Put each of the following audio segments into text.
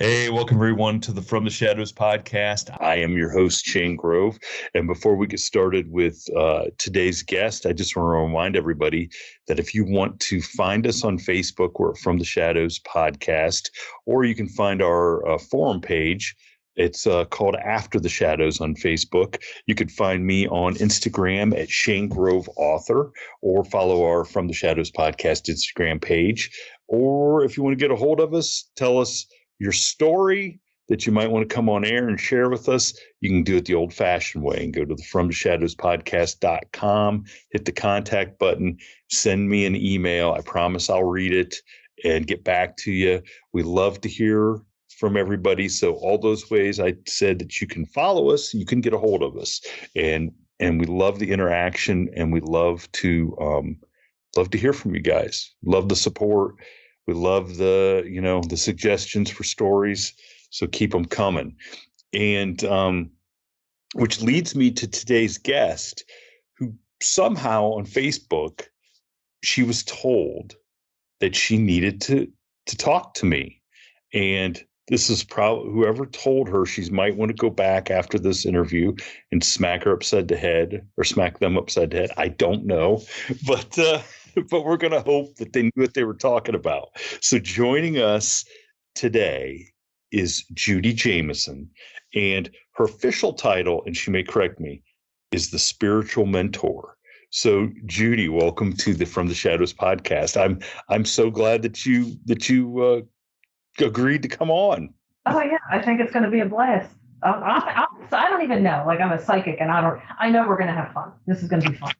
Hey, welcome everyone to the From the Shadows podcast. I am your host, Shane Grove. And before we get started with today's guest, I just want to remind everybody that if you want to find us on Facebook, we're at From the Shadows podcast, or you can find our forum page. It's called After the Shadows on Facebook. You could find me on Instagram at Shane Grove Author, or follow our From the Shadows podcast Instagram page. Or if you want to get a hold of us, tell us your story that you might want to come on air and share with us. You can do it the old fashioned way and go to the FromTheShadowsPodcast.com, hit the contact button, send me an email. I promise I'll read it and get back to you. We love to hear from everybody. So all those ways I said that you can follow us, you can get a hold of us. And we love the interaction, and we love to hear from you guys. Love the support. We love the suggestions for stories. So keep them coming. And which leads me to today's guest, who somehow on Facebook, she was told that she needed to talk to me. And this is probably whoever told her she might want to go back after this interview and smack her upside the head, or smack them upside the head. I don't know, but we're going to hope that they knew what they were talking about. So joining us today is Judy Jameson, and her official title, and she may correct me, is the spiritual mentor. So Judy, welcome to the From the Shadows podcast. I'm so glad that you agreed to come on. Oh yeah, I think it's going to be a blast. I don't even know. Like, I'm a psychic, and I know we're going to have fun. This is going to be fun.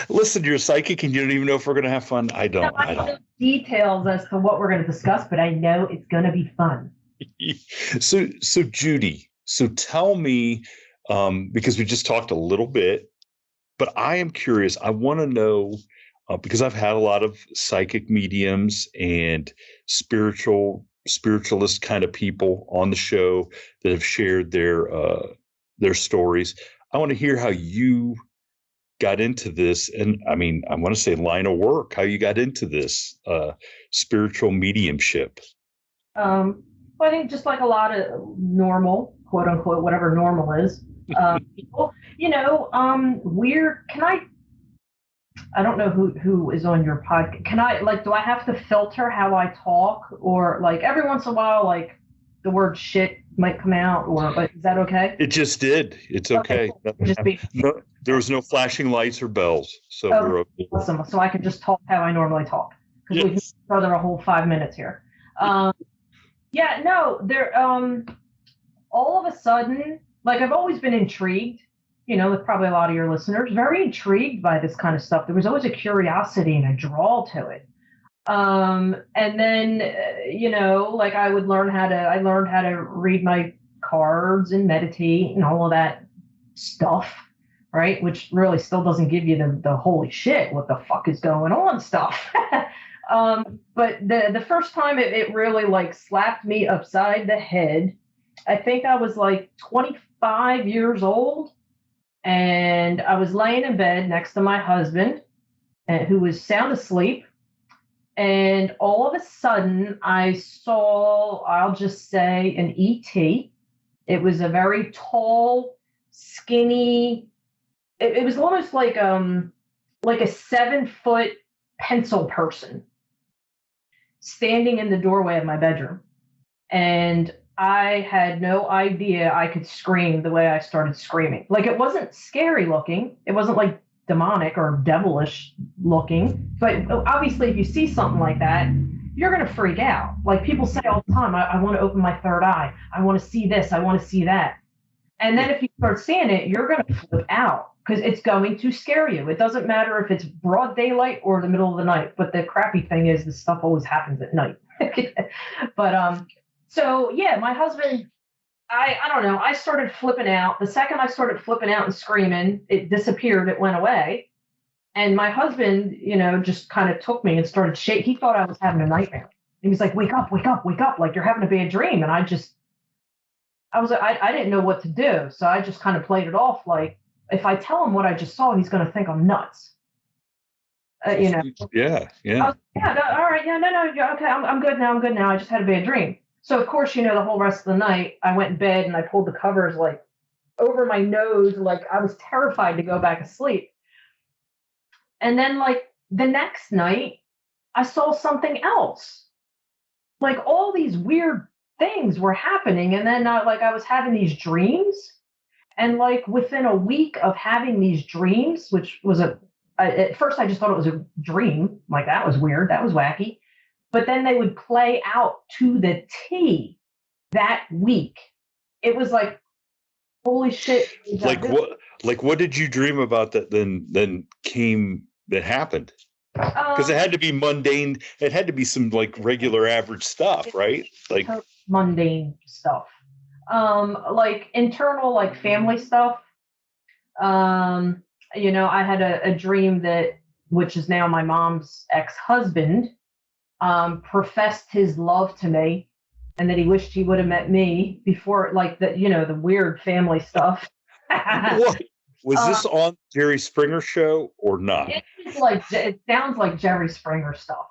Listen, you're a psychic, and you don't even know if we're going to have fun. I don't know details as to what we're going to discuss, but I know it's going to be fun. So Judy, so tell me, because we just talked a little bit, but I am curious. I want to know, because I've had a lot of psychic mediums and spiritualist kind of people on the show that have shared their stories. I want to hear how you got into this, and I mean, I want to say line of work, how you got into this spiritual mediumship. Well, I think just like a lot of normal, quote unquote, whatever normal is, people, weird. I don't know who is on your podcast. Do I have to filter how I talk, or like every once in a while, like the word shit might come out, or is that okay? It just did. It's okay. There was no flashing lights or bells, so we're okay. Awesome. So I can just talk how I normally talk, because we can further a whole 5 minutes here. All of a sudden, like, I've always been intrigued, with probably a lot of your listeners, very intrigued by this kind of stuff. There was always a curiosity and a draw to it. And then, like I learned how to read my cards and meditate and all of that stuff, right? Which really still doesn't give you the holy shit, what the fuck is going on stuff. But the first time it really like slapped me upside the head, I think I was like 25 years old, and I was laying in bed next to my husband, who was sound asleep. And all of a sudden I saw, I'll just say, an ET. It was a very tall, skinny, it was almost like a 7-foot pencil person standing in the doorway of my bedroom. And I had no idea I could scream the way I started screaming. Like, it wasn't scary looking. It wasn't like demonic or devilish looking. But obviously, if you see something like that, you're going to freak out. Like, people say all the time, I want to open my third eye. I want to see this. I want to see that. And then if you start seeing it, you're going to flip out, because it's going to scare you. It doesn't matter if it's broad daylight or the middle of the night. But the crappy thing is, this stuff always happens at night. But so yeah, my husband, I don't know, I started flipping out. The second I started flipping out and screaming, it disappeared. It went away. And my husband, just kind of took me and started shaking. He thought I was having a nightmare. He was like, wake up, wake up, wake up. Like, you're having a bad dream. And I didn't know what to do. So I just kind of played it off. Like, if I tell him what I just saw, he's going to think I'm nuts. Yeah. All right. Yeah, no, okay. I'm good now. I just had a bad dream. So of course, the whole rest of the night, I went in bed and I pulled the covers like over my nose, like I was terrified to go back to sleep. And then like the next night, I saw something else. Like all these weird things were happening, and then like I was having these dreams, and like within a week of having these dreams, which was at first I just thought it was a dream, like that was weird, that was wacky, but then they would play out to the T that week. It was like, holy shit. What did you dream about that that happened? Because it had to be mundane. It had to be some like regular average stuff, right? Like mundane stuff. Like internal, like family stuff. I had a dream that, which is now my mom's ex-husband, professed his love to me, and that he wished he would have met me before, like the weird family stuff. What? Was this on Jerry Springer show or not? It sounds like Jerry Springer stuff.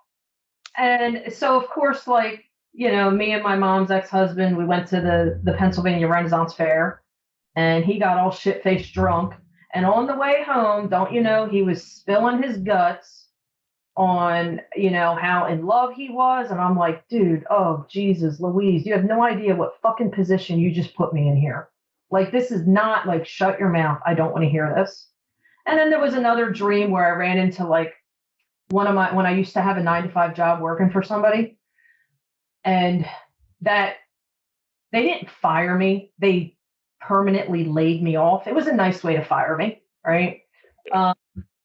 And so, of course, like, me and my mom's ex-husband, we went to the Pennsylvania Renaissance Fair, and he got all shit-faced drunk. And on the way home, don't you know, he was spilling his guts on, how in love he was. And I'm like, dude, oh, Jesus, Louise, you have no idea what fucking position you just put me in here. Like, this is not like, shut your mouth. I don't want to hear this. And then there was another dream where I ran into like when I used to have a 9-to-5 job working for somebody, and that they didn't fire me. They permanently laid me off. It was a nice way to fire me, right? I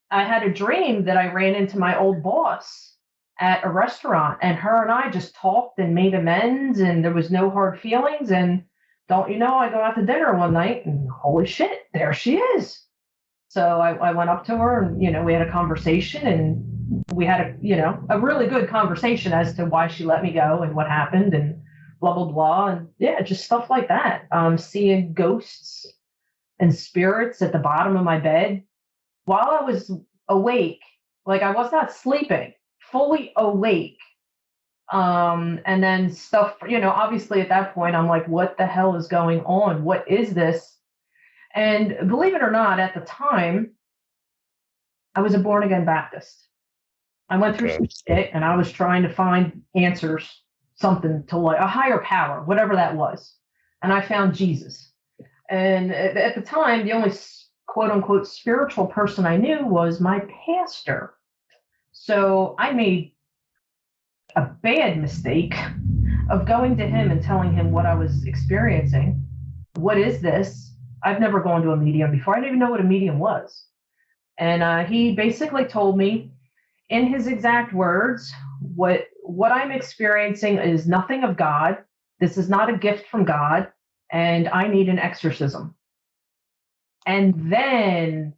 had a dream that I ran into my old boss at a restaurant, and her and I just talked and made amends, and there was no hard feelings. And don't you know, I go out to dinner one night, and holy shit, there she is. So I went up to her, and we had a conversation, and we had a really good conversation as to why she let me go and what happened and blah blah blah, and yeah, just stuff like that. Seeing ghosts and spirits at the bottom of my bed while I was awake, like I was not sleeping, fully awake. And then stuff, obviously at that point I'm like, what the hell is going on? What is this? And believe it or not, at the time, I was a born again Baptist. I went through some shit, and I was trying to find answers, something to like a higher power, whatever that was. And I found Jesus. And at the time, the only quote unquote spiritual person I knew was my pastor. So I made a bad mistake of going to him and telling him what I was experiencing. What is this? I've never gone to a medium before. I didn't even know what a medium was. And he basically told me, in his exact words, what I'm experiencing is nothing of God. This is not a gift from God, and I need an exorcism. And then,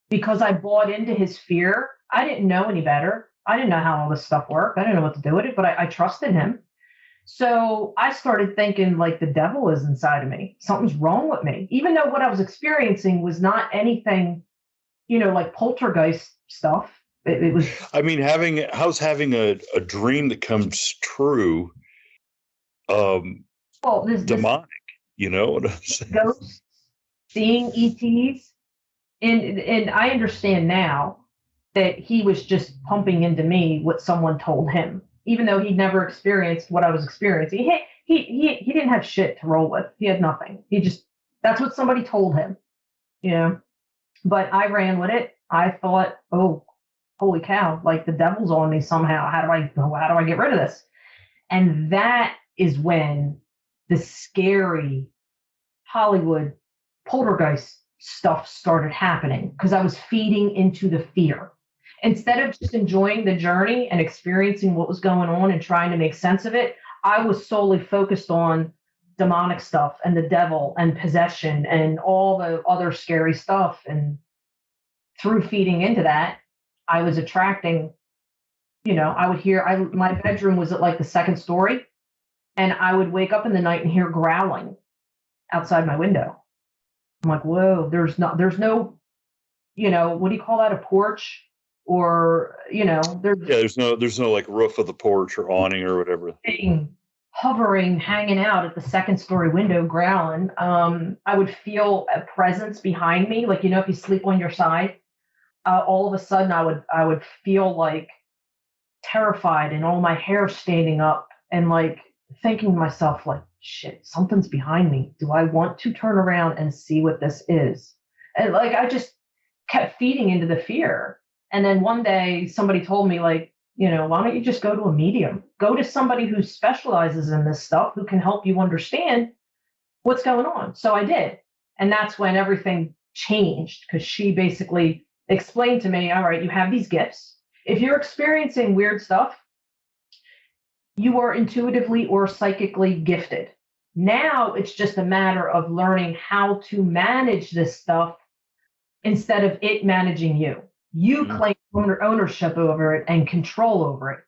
because I bought into his fear, I didn't know any better. I didn't know how all this stuff worked. I didn't know what to do with it, but I trusted him. So I started thinking like the devil is inside of me. Something's wrong with me. Even though what I was experiencing was not anything, like poltergeist stuff. It was. I mean, how's having a dream that comes true demonic? You know what I'm saying? Ghosts, seeing ETs. And I understand now that he was just pumping into me what someone told him, even though he'd never experienced what I was experiencing. He didn't have shit to roll with. He had nothing. That's what somebody told him, But I ran with it. I thought, oh, holy cow, like the devil's on me somehow. How do I get rid of this? And that is when the scary Hollywood poltergeist stuff started happening, because I was feeding into the fear. Instead of just enjoying the journey and experiencing what was going on and trying to make sense of it, I was solely focused on demonic stuff and the devil and possession and all the other scary stuff. And through feeding into that, I was attracting, I would hear, my bedroom was at like the second story, and I would wake up in the night and hear growling outside my window. I'm like, whoa, there's no, what do you call that? A porch? Or, there's no like roof of the porch or awning or whatever. hovering, hanging out at the second story window, growling. I would feel a presence behind me, like if you sleep on your side, all of a sudden I would feel like terrified and all my hair standing up and like thinking to myself like, shit, something's behind me. Do I want to turn around and see what this is? And like I just kept feeding into the fear. And then one day somebody told me like, why don't you just go to a medium? Go to somebody who specializes in this stuff who can help you understand what's going on. So I did. And that's when everything changed because she basically explained to me, all right, you have these gifts. If you're experiencing weird stuff, you are intuitively or psychically gifted. Now it's just a matter of learning how to manage this stuff instead of it managing you. You claim ownership over it and control over it,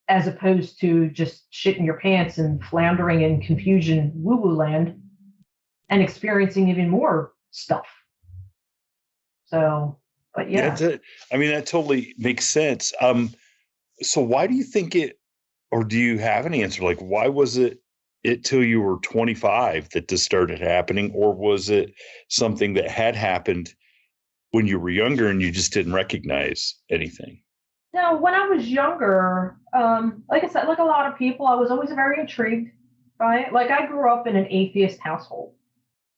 as opposed to just shitting your pants and floundering in confusion woo-woo land and experiencing even more stuff. So, but yeah. I mean, that totally makes sense. So why do you think it, or do you have an answer? Like, why was it till you were 25 that this started happening? Or was it something that had happened when you were younger and you just didn't recognize anything? No, when I was younger, like I said, like a lot of people, I was always very intrigued by it. Like I grew up in an atheist household.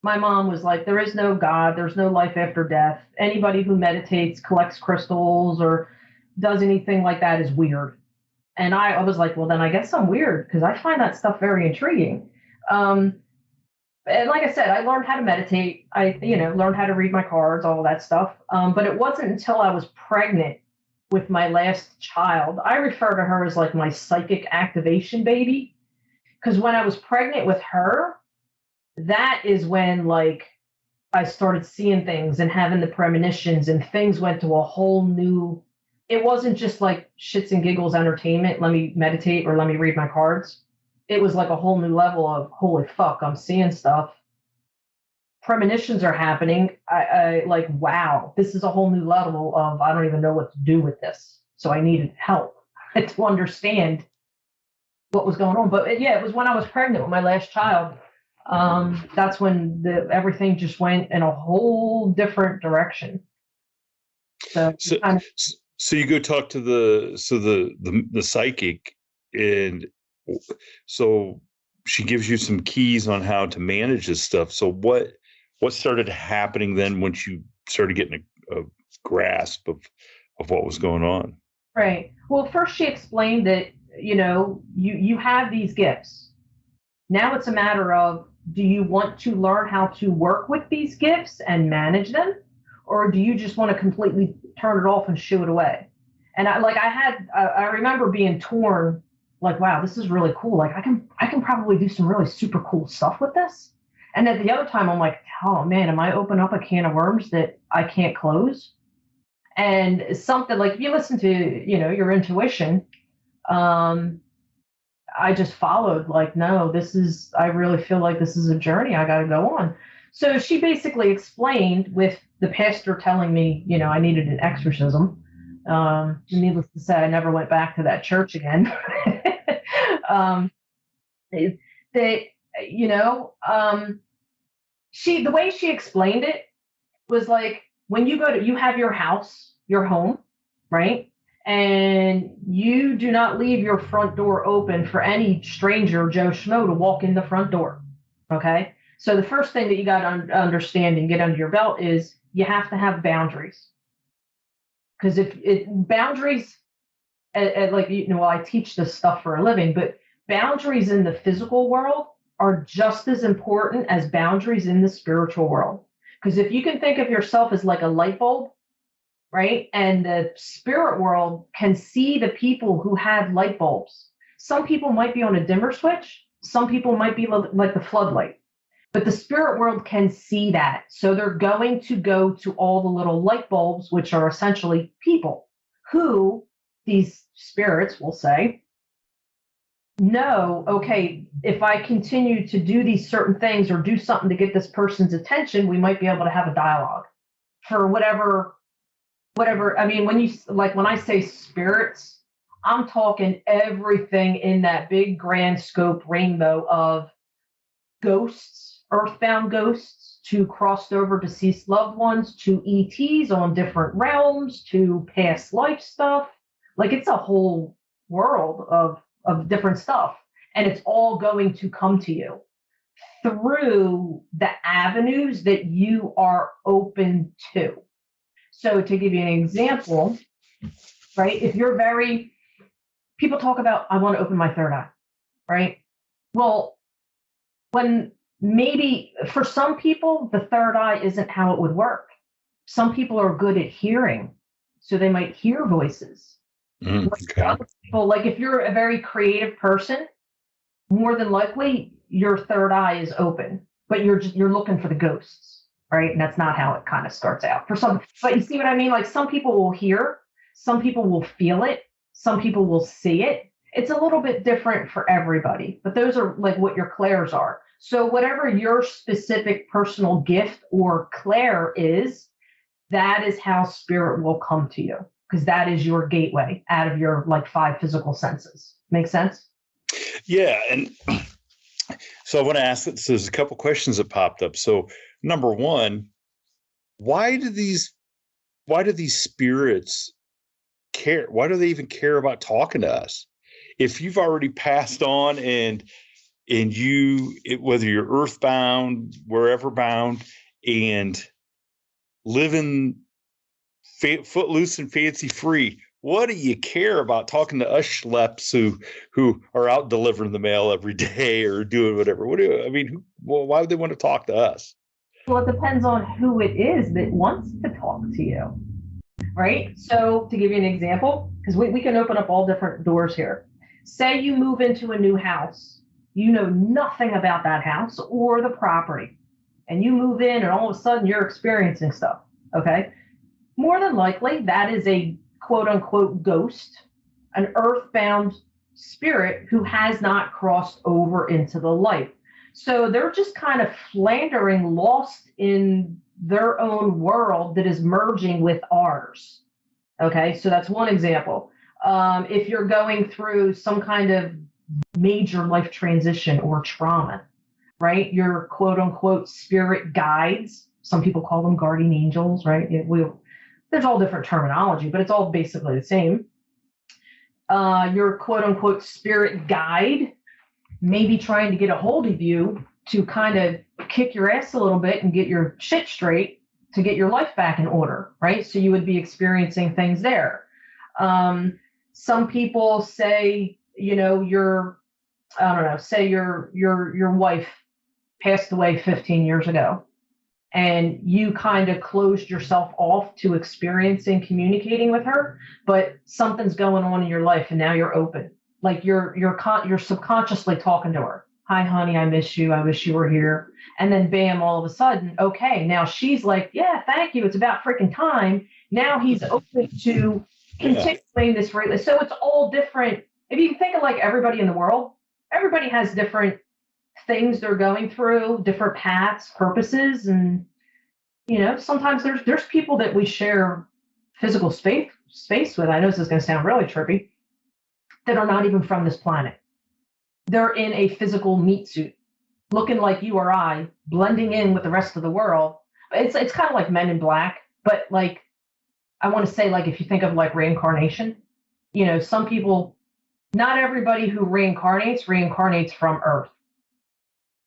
My mom was like, there is no God, there's no life after death. Anybody who meditates, collects crystals, or does anything like that is weird. And I was like, well, then I guess I'm weird because I find that stuff very intriguing. And like I said, I learned how to meditate. I, learned how to read my cards, all that stuff. But it wasn't until I was pregnant with my last child. I refer to her as like my psychic activation baby. Because when I was pregnant with her, that is when like I started seeing things and having the premonitions and things went to a whole new, it wasn't just like shits and giggles entertainment. Let me meditate or let me read my cards. It was like a whole new level of holy fuck, I'm seeing stuff. Premonitions are happening. I like, wow, this is a whole new level of I don't even know what to do with this. So I needed help to understand what was going on. But yeah, it was when I was pregnant with my last child. That's when everything just went in a whole different direction. So you go talk to the psychic, and so she gives you some keys on how to manage this stuff. So what started happening then once you started getting a grasp of what was going on? Right. Well, first she explained that, you have these gifts. Now it's a matter of, do you want to learn how to work with these gifts and manage them? Or do you just want to completely turn it off and shoo it away? And I remember being torn, like, wow, this is really cool. Like I can probably do some really super cool stuff with this. And at the other time, I'm like, oh man, am I opening up a can of worms that I can't close? And something like if you listen to, your intuition, I just followed like, no, I really feel like this is a journey I got to go on. So she basically explained with the pastor telling me, I needed an exorcism. Needless to say, I never went back to that church again. The way she explained it was like, when you have your house, your home, right? And you do not leave your front door open for any stranger, Joe Schmo, to walk in the front door. Okay. So the first thing that you got to understand and get under your belt is you have to have boundaries. Because boundaries, I teach this stuff for a living, but boundaries in the physical world are just as important as boundaries in the spiritual world. Because if you can think of yourself as like a light bulb, right? And the spirit world can see the people who have light bulbs. Some people might be on a dimmer switch. Some people might be like the floodlight. But the spirit world can see that. So they're going to go to all the little light bulbs, which are essentially people who these spirits will say, no, okay, if I continue to do these certain things or do something to get this person's attention, we might be able to have a dialogue for whatever. I mean, when I say spirits, I'm talking everything in that big grand scope rainbow of ghosts, earthbound ghosts, to crossed over deceased loved ones, to ETs on different realms, to past life stuff. Like it's a whole world of different stuff. And it's all going to come to you through the avenues that you are open to. So to give you an example, right? If you're very, people talk about, I want to open my third eye, right? Well, when maybe for some people, the third eye isn't how it would work. Some people are good at hearing, so they might hear voices. Okay. Other people, like if you're a very creative person, more than likely your third eye is open, but you're looking for the ghosts, right? And that's not how it kind of starts out for some. But you see what I mean? Like some people will hear, some people will feel it, some people will see it. It's a little bit different for everybody, but those are like what your clairs are. So whatever your specific personal gift or clair is, that is how spirit will come to you, because that is your gateway out of your like 5 physical senses. Make sense? Yeah. And so I want to ask this. There's a couple questions that popped up. So number one, why do these spirits care? Why do they even care about talking to us? If you've already passed on and whether you're earthbound, wherever bound, and living footloose and fancy free, what do you care about talking to us schleps who are out delivering the mail every day or doing whatever? Why would they want to talk to us? Well, it depends on who it is that wants to talk to you, right? So to give you an example, because we can open up all different doors here. Say you move into a new house, you know nothing about that house or the property, and you move in and all of a sudden you're experiencing stuff, okay? More than likely, that is a quote unquote ghost, an earthbound spirit who has not crossed over into the light. So they're just kind of floundering, lost in their own world that is merging with ours. Okay, so that's one example. If you're going through some kind of major life transition or trauma, right? Your quote unquote spirit guides, some people call them guardian angels, right? There's all different terminology, but it's all basically the same. Your quote unquote spirit guide may be trying to get a hold of you to kind of kick your ass a little bit and get your shit straight to get your life back in order, right? So you would be experiencing things there. Some people say, you know, say your wife passed away 15 years ago, and you kind of closed yourself off to experiencing communicating with her, but something's going on in your life and now you're open. Like you're subconsciously talking to her. Hi, honey, I miss you. I wish you were here. And then bam, all of a sudden, okay, now she's like, yeah, thank you. It's about freaking time. Now he's open to continuing this relationship. So it's all different. If you can think of like everybody in the world, everybody has different things they're going through, different paths, purposes, and you know, sometimes there's people that we share physical space with. I know this is going to sound really trippy, that are not even from this planet. They're in a physical meat suit, looking like you or I, blending in with the rest of the world. It's kind of like Men in Black, but like I want to say, like if you think of like reincarnation, you know, some people, not everybody who reincarnates from Earth.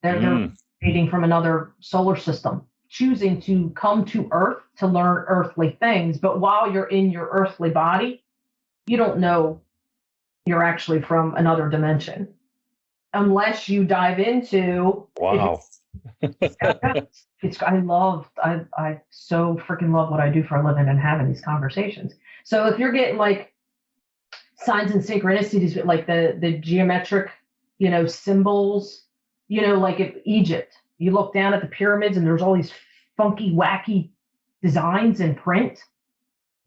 They're creating from another solar system, choosing to come to Earth to learn earthly things. But while you're in your earthly body, you don't know you're actually from another dimension unless you dive into. Wow. I so freaking love what I do for a living and having these conversations. So if you're getting like signs and synchronicities, like the geometric, you know, symbols, you know, like if Egypt, you look down at the pyramids and there's all these funky, wacky designs and print,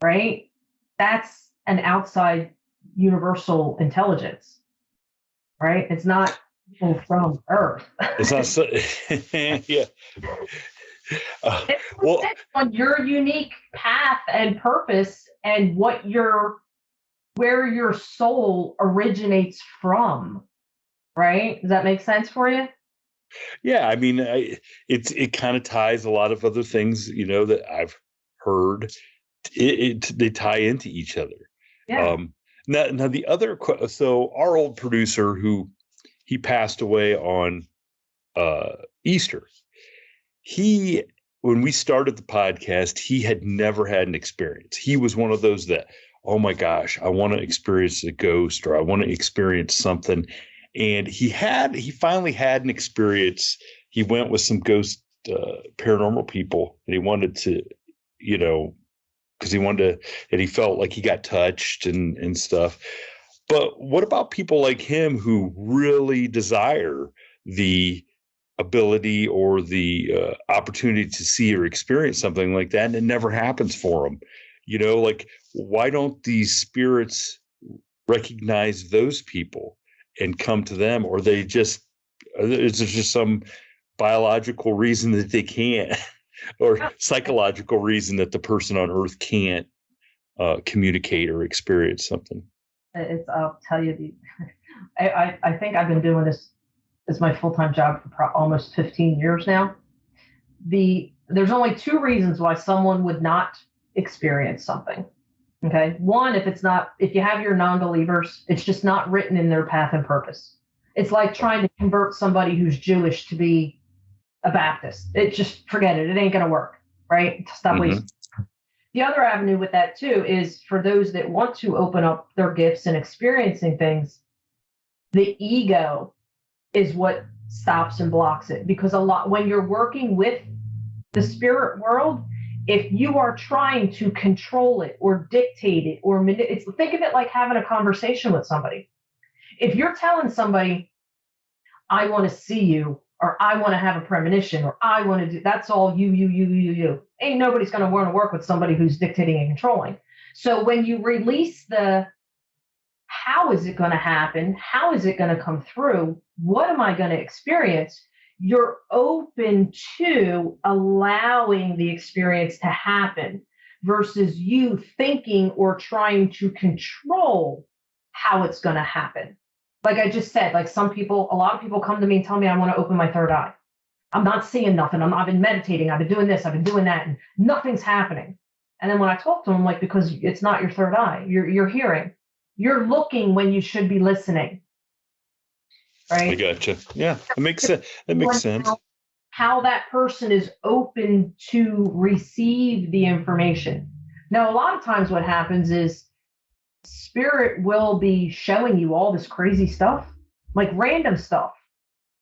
right? That's an outside universal intelligence, right? It's not from Earth. It's not so, yeah. Well, on your unique path and purpose and what your where your soul originates from, right? Does that make sense for you? Yeah, I mean, it kind of ties a lot of other things, that I've heard. They tie into each other. Yeah. Um, now the other, so our old producer he passed away on Easter. He When we started the podcast, he had never had an experience. He was one of those that, oh my gosh, I want to experience a ghost, or I want to experience something. And he finally had an experience. He went with some ghost paranormal people, and he wanted to, because he wanted to, and he felt like he got touched and stuff. But what about people like him who really desire the ability or the opportunity to see or experience something like that, and it never happens for them? Like, why don't these spirits recognize those people and come to them? Or they just, is there just some biological reason that they can't, or psychological reason that the person on Earth can't communicate or experience something? I'll tell you, I think I've been doing this as my full-time job for almost 15 years now. There's only two reasons why someone would not experience something. Okay. One, if you have your non-believers, it's just not written in their path and purpose. It's like trying to convert somebody who's Jewish to be a Baptist. It just, forget it. It ain't going to work. Right. Stop wasting. The other avenue with that too is for those that want to open up their gifts and experiencing things, the ego is what stops and blocks it. Because when you're working with the spirit world, if you are trying to control it or dictate it or think of it like having a conversation with somebody. If you're telling somebody, I want to see you, or I want to have a premonition, or I want to do, that's all you. Ain't nobody's going to want to work with somebody who's dictating and controlling. So when you release how is it going to happen? How is it going to come through? What am I going to experience? You're open to allowing the experience to happen versus you thinking or trying to control how it's going to happen. Like I just said, like a lot of people come to me and tell me I want to open my third eye. I'm not seeing nothing. I've been meditating. I've been doing this. I've been doing that, and nothing's happening. And then when I talk to them, like, because it's not your third eye, you're hearing, you're looking when you should be listening. Right? I gotcha. Yeah, it makes sense. That makes sense. How that person is open to receive the information. Now, a lot of times what happens is spirit will be showing you all this crazy stuff, like random stuff.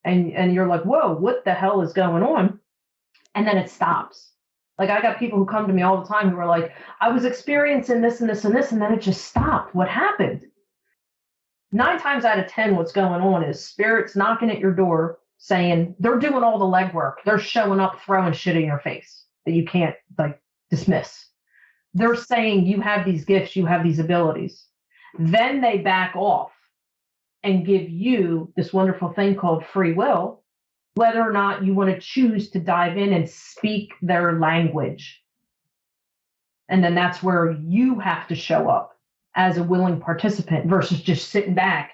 And you're like, whoa, what the hell is going on? And then it stops. Like I got people who come to me all the time who are like, I was experiencing this and this and this, and then it just stopped. What happened? 9 times out of 10, what's going on is spirits knocking at your door saying they're doing all the legwork. They're showing up, throwing shit in your face that you can't dismiss. They're saying you have these gifts, you have these abilities. Then they back off and give you this wonderful thing called free will, whether or not you want to choose to dive in and speak their language. And then that's where you have to show up as a willing participant versus just sitting back.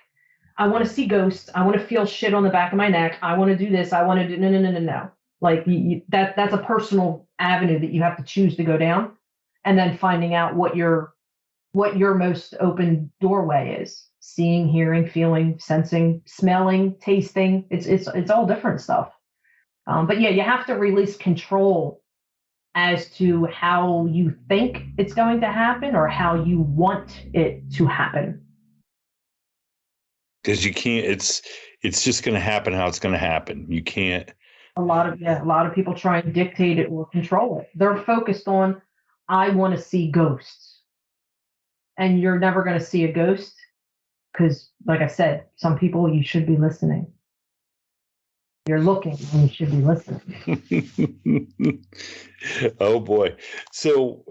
I want to see ghosts. I want to feel shit on the back of my neck. I want to do this. I want to do no. Like that's a personal avenue that you have to choose to go down, and then finding out what your most open doorway is. Seeing, hearing, feeling, sensing, smelling, tasting. It's all different stuff. But yeah, you have to release control as to how you think it's going to happen or how you want it to happen. Because you can't. It's just going to happen how it's going to happen. You can't. A lot of people try and dictate it or control it. They're focused on, I want to see ghosts, and you're never going to see a ghost. Because, like I said, some people you should be listening. You're looking and you should be listening. Oh boy! So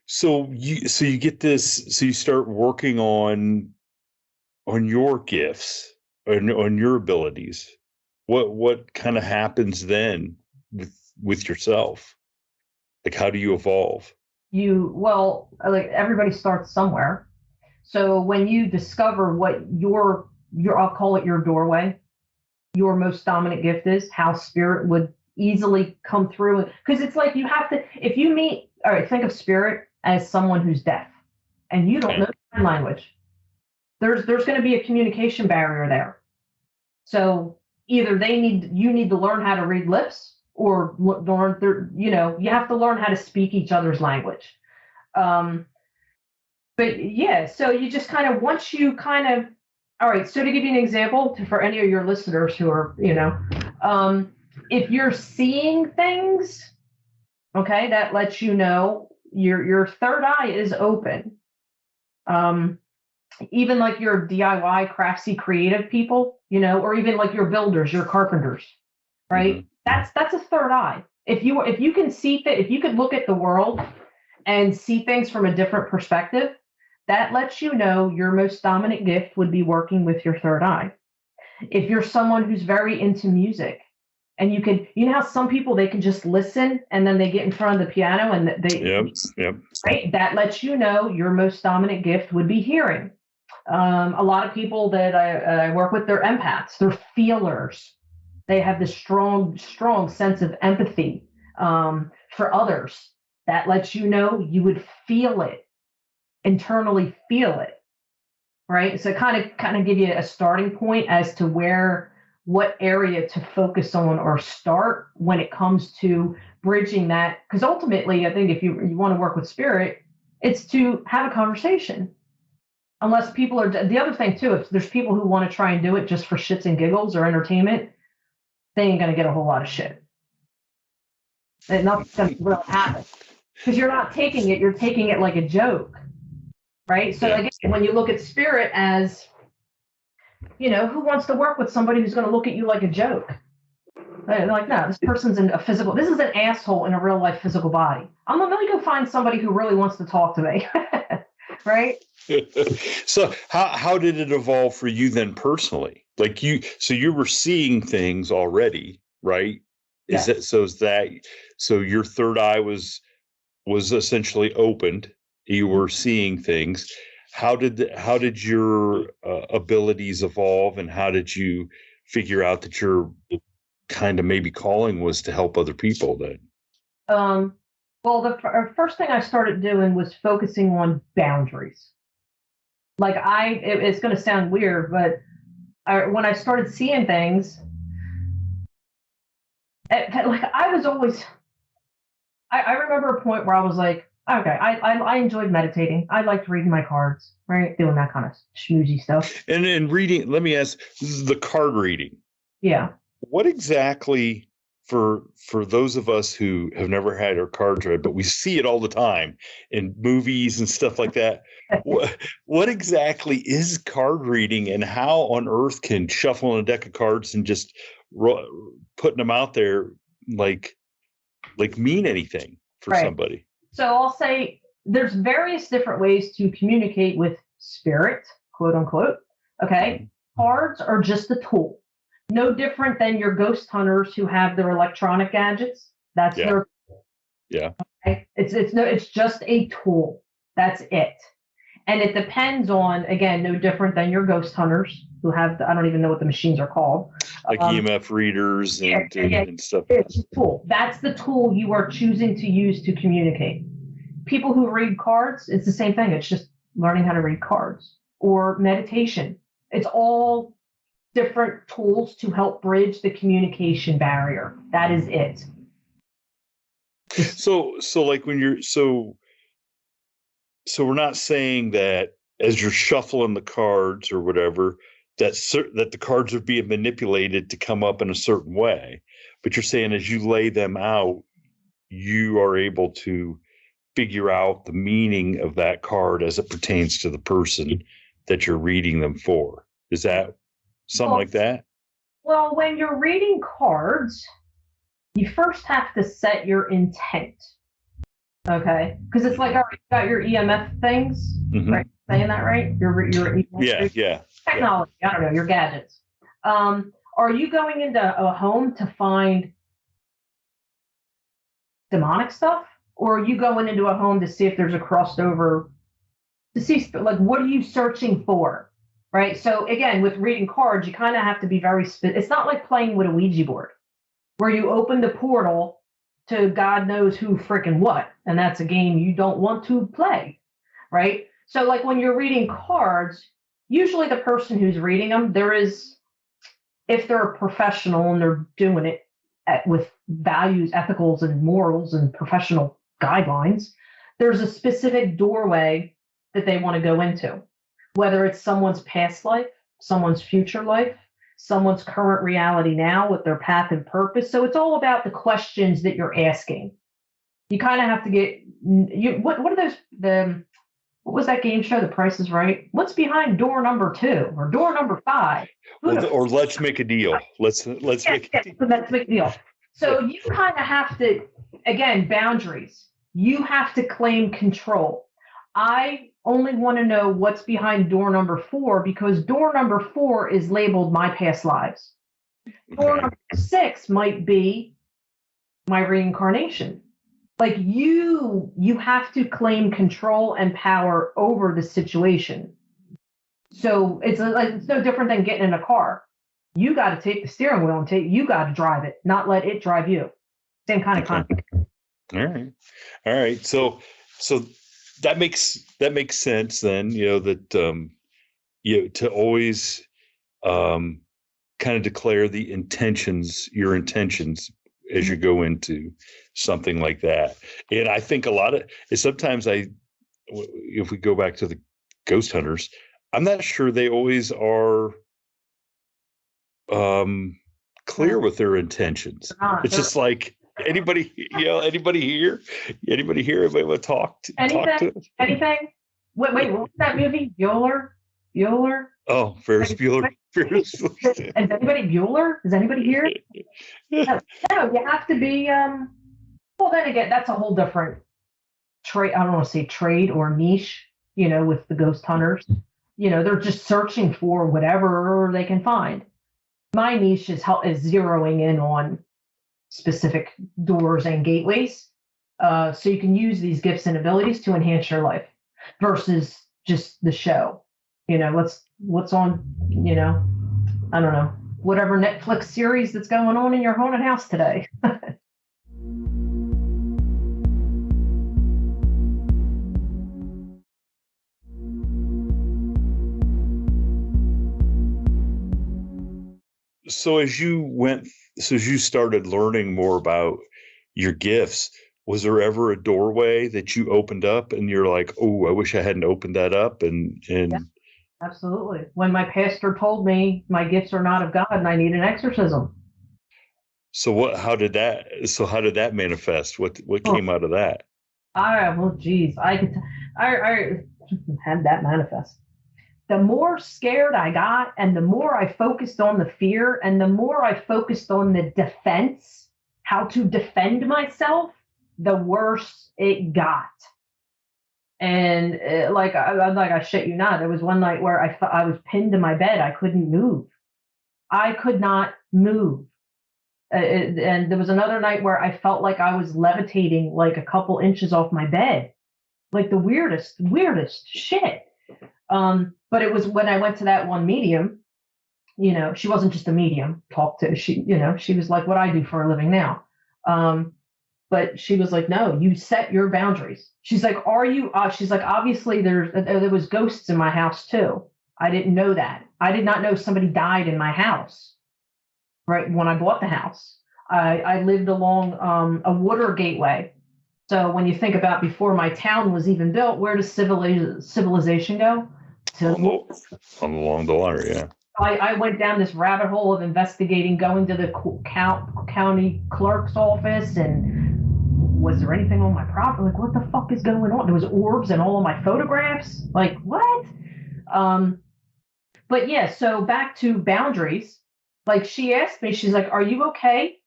you get this. So you start working on your gifts, on your abilities. What kind of happens then with yourself? Like, how do you evolve? Like everybody starts somewhere. So when you discover what your I'll call it your doorway, your most dominant gift is, how spirit would easily come through. Because it's like you have to, if you meet, all right, think of spirit as someone who's deaf and you don't know sign language. There's going to be a communication barrier there. So either you need to learn how to read lips, or learn, you have to learn how to speak each other's language. Um, but yeah, so you just kind of, once you kind of, all right, so to give you an example for any of your listeners who are, if you're seeing things, okay, that lets you know your third eye is open. Even like your DIY craftsy creative people, or even like your builders, your carpenters, right? Mm-hmm. That's a third eye. If you can see if you could look at the world and see things from a different perspective, that lets you know your most dominant gift would be working with your third eye. If you're someone who's very into music, and you know how some people, they can just listen and then they get in front of the piano and yep. Right? That lets you know your most dominant gift would be hearing. A lot of people that I work with, they're empaths, they're feelers. They have this strong sense of empathy for others. That lets you know you would feel it, internally feel it, right? So kind of give you a starting point as to what area to focus on or start when it comes to bridging that. Because ultimately, I think if you want to work with spirit, it's to have a conversation. Unless people are, the other thing too, if there's people who want to try and do it just for shits and giggles or entertainment, they ain't going to get a whole lot of shit. And nothing's going to really happen. Because you're not taking it, you're taking it like a joke. Right? So again, when you look at spirit as, who wants to work with somebody who's going to look at you like a joke? They're like, no, this person's this is an asshole in a real life physical body. Let me go find somebody who really wants to talk to me. Right? So how did it evolve for you then personally? Like so you were seeing things already, right? So your third eye was essentially opened. You were seeing things. How did your abilities evolve, and how did you figure out that your kind of maybe calling was to help other people then? Well, the first thing I started doing was focusing on boundaries. Like it's going to sound weird, but when I started seeing things, I was always, I remember a point where I was like, okay, I enjoyed meditating. I liked reading my cards, right? Doing that kind of schmoozy stuff. And reading, let me ask, this is the card reading. Yeah. What exactly, for those of us who have never had our cards read, but we see it all the time in movies and stuff like that, what exactly is card reading, and how on earth can shuffling a deck of cards and just putting them out there like mean anything for somebody? So I'll say there's various different ways to communicate with spirit, quote unquote. Okay. Mm-hmm. Cards are just a tool. No different than your ghost hunters who have their electronic gadgets. That's their tool. Yeah. Okay? It's just a tool. That's it. And it depends on, again, no different than your ghost hunters who have I don't even know what the machines are called. Like EMF readers and stuff. It's a tool. That's the tool you are choosing to use to communicate. People who read cards, it's the same thing. It's just learning how to read cards, or meditation. It's all different tools to help bridge the communication barrier. That is it. So like when you're so we're not saying that as you're shuffling the cards or whatever that the cards are being manipulated to come up in a certain way, but you're saying as you lay them out, you are able to figure out the meaning of that card as it pertains to the person that you're reading them for. Is that something like that? Well, when you're reading cards, you first have to set your intent. Okay, because it's like, all right, you got your EMF things, mm-hmm. right? Saying that right? Your yeah. Technology. I don't know, your gadgets. Are you going into a home to find demonic stuff, or are you going into a home to see if there's a crossed over to see, like, what are you searching for, right? So again, with reading cards, you kind of have to be very it's not like playing with a Ouija board where you open the portal to God knows who freaking what, and that's a game you don't want to play, right? So like when you're reading cards, usually the person who's reading them, if they're a professional and they're doing it with values, ethicals, and morals and professional guidelines, there's a specific doorway that they want to go into, whether it's someone's past life, someone's future life, someone's current reality now with their path and purpose. So it's all about the questions that you're asking. You kind of have to get what are those what was that game show? The Price is Right. What's behind door number 2 or door number 5? Or let's make a deal. Let's make a deal. Let's make a deal. So you kind of have to, again, boundaries. You have to claim control. I only want to know what's behind door number 4 because door number 4 is labeled my past lives. Door number 6 might be my reincarnation. Like you have to claim control and power over the situation. So it's no different than getting in a car. You got to take the steering wheel and you got to drive it, not let it drive you. Same kind of concept. All right. So that makes sense then. That to always kind of declare your intentions as you go into something like that. And I think sometimes if we go back to the ghost hunters, I'm not sure they always are clear with their intentions. It's just like anybody here? Anybody want to talk to us? Anything? Wait, what was that movie? Bueller? Oh, Ferris Bueller. Is anybody Bueller? Is anybody here? No, you have to be. Well, then again, that's a whole different trade. I don't want to say trade or niche. With the ghost hunters, they're just searching for whatever they can find. My niche is zeroing in on specific doors and gateways, so you can use these gifts and abilities to enhance your life versus just the show. What's on, I don't know, whatever Netflix series that's going on in your haunted house today. So as you started learning more about your gifts, was there ever a doorway that you opened up and you're like, oh, I wish I hadn't opened that up? Yeah, absolutely. When my pastor told me my gifts are not of God and I need an exorcism. So how did that manifest? What came out of that? Well, geez, I had that manifest. The more scared I got and the more I focused on the fear and the more I focused on the defense, how to defend myself, the worse it got. And I shit you not, there was one night where I was pinned to my bed. I couldn't move. I could not move. And there was another night where I felt like I was levitating like a couple inches off my bed. Like the weirdest shit. But it was when I went to that one medium, she wasn't just a medium, she was like what I do for a living now. But she was like, no, you set your boundaries. She's like, she's like, obviously there was ghosts in my house too. I didn't know that. I did not know somebody died in my house, right? When I bought the house, I lived along a water gateway. So when you think about before my town was even built, where does civilization go? Along the water, yeah. I went down this rabbit hole of investigating, going to the county clerk's office, and was there anything on my property? Like, what the fuck is going on? There was orbs in all of my photographs. Like, what? But yeah, so back to boundaries. Like, she asked me, she's like, are you okay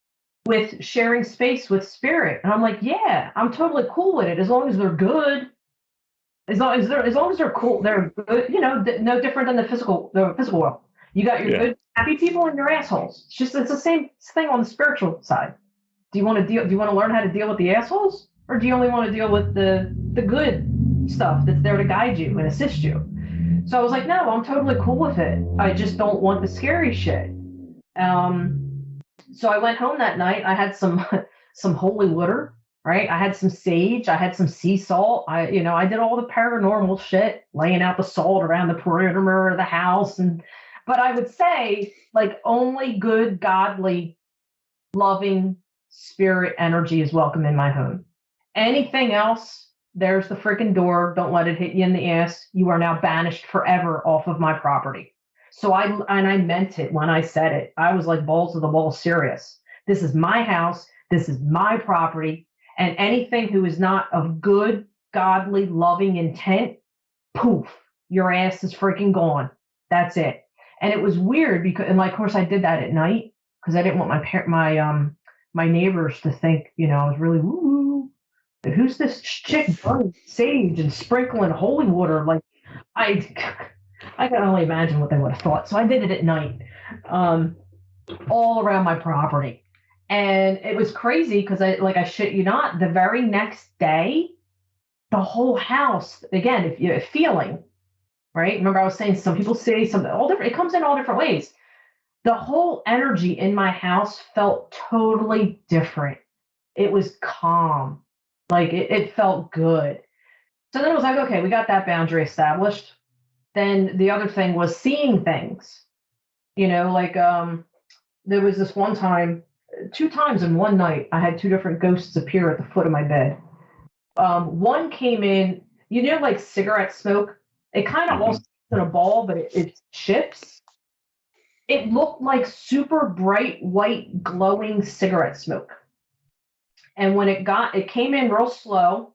with sharing space with spirit? And I'm like, yeah, I'm totally cool with it as long as they're good. As long as they're cool, they're good. No different than the physical world. You got your good, happy people and your assholes. It's the same thing on the spiritual side. Do you want to learn how to deal with the assholes, or do you only want to deal with the good stuff that's there to guide you and assist you. So I was like, no, I'm totally cool with it. I just don't want the scary shit. So I went home that night. I had some some holy water, right? I had some sage. I had some sea salt. I did all the paranormal shit, laying out the salt around the perimeter of the house. But I would say, like, only good, godly, loving spirit energy is welcome in my home. Anything else, there's the freaking door. Don't let it hit you in the ass. You are now banished forever off of my property. So I meant it when I said it. I was like balls to the wall serious. This is my house. This is my property. And anything who is not of good, godly, loving intent, poof, your ass is freaking gone. That's it. And it was weird because, and like, of course, I did that at night because I didn't want my neighbors to think, I was really woo. Who's this chick burning sage and sprinkling holy water? Like, I can only imagine what they would have thought. So I did it at night, all around my property. And it was crazy because I shit you not, the very next day, the whole house, again, if you're feeling, right? Remember I was saying some people say something, all different, it comes in all different ways. The whole energy in my house felt totally different. It was calm. Like it felt good. So then it was like, okay, we got that boundary established. Then the other thing was seeing things, like there was this one time, 2 times in one night, I had 2 different ghosts appear at the foot of my bed. One came in, like cigarette smoke. It kind of also in a ball, but it shifts. It looked like super bright white glowing cigarette smoke. And when it came in real slow